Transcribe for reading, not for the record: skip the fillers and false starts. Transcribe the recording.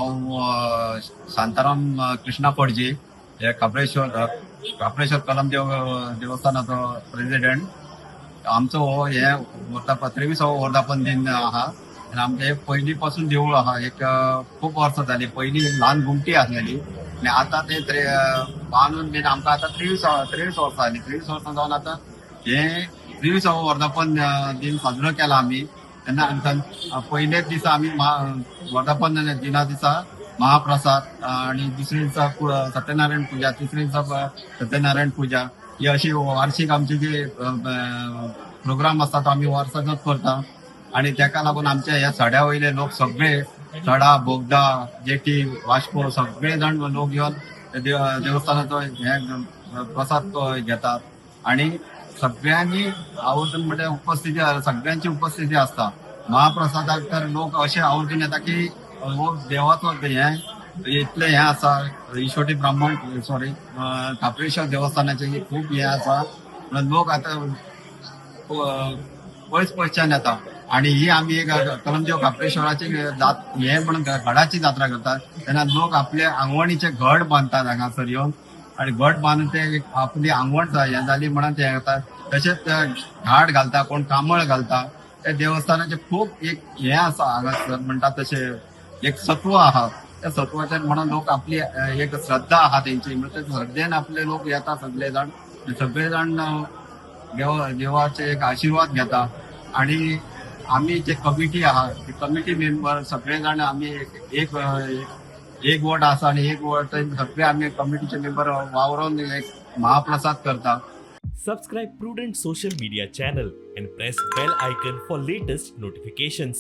हांव शांताराम कृष्णा पडजी हे काप्रेश्वर कलम देवस्थानाचो प्रेसिडेंट. आमचो हो हे 23वा वर्धापन दिन आहा आनी आमचें हे पयलीं पासून देवूळ आहा. एक खूब वर्सां जालीं. पयलीं ल्हान घुमटी आसलेली आनी आतां ते बांदून बीन आमकां आतां 23 वर्सां जालीं. 23 वर्सां जावन आतां हे 23वा वर्धापन दिन साजरो केला आमी. तेन्ना पयलेच दिसा आमी वर्धापन दिना दिसा महाप्रसाद आणि दुसऱ्या दिसा सत्यनारायण पूजा, तिसऱ्या दिसा सत्यनारायण पूजा ही अशी वार्षिक आमची जी प्रोग्राम असतात आम्ही वर्साचोच करता. आणि त्याका लागून आमच्या ह्या सड्या वयले लोक सगळे सडा बोगदा जेटी वास्को सगळे जाण लोक येऊन देवस्थानाचो हे प्रसाद घेतात. आणि सगळ्यांनी आवर्जून म्हणजे सगळ्यांची उपस्थिती असता. महाप्रसादाक तर लोक असे आवर्जून येतात की देवाचो हे इतले हे आसा. इशोटी ब्राह्मण काप्रेश्वर देवस्थानाचे खूप हे आसा. लोक आता पयसच्यान येता. आणि ही आम्ही एक कलमदेव काप्रेश्वराची हे म्हणून गडाची जात्रा करतात. तेन्ना लोक आपले आंगवणीचे घड बांधतात हांगासर येवन आणि घट बांधून ते आपली आंगवण हे जाली म्हणून ते येतात. तसेच घाट घालता, कोण कांबळ घालता. त्या देवस्थानाचे खूप एक हे आसा हांगासर म्हणतात तसे एक सत्व आहा. त्या सत्वाचे म्हणून लोक आपली एक श्रद्धा आहा तेंची. म्हणजे श्रद्धेन आपले लोक येतात सगळे जाण देवाचे एक आशीर्वाद घेता. आणि आम्ही जे कमिटी आहात ते कमिटी मेंबर सगळे जाण आम्ही एक वोट आसा आणि एक वोट सगळे आम्ही कमिटीचे मेंबर वावरून एक महाप्रसाद करता. Subscribe Prudent social media channel and press bell icon for latest notifications.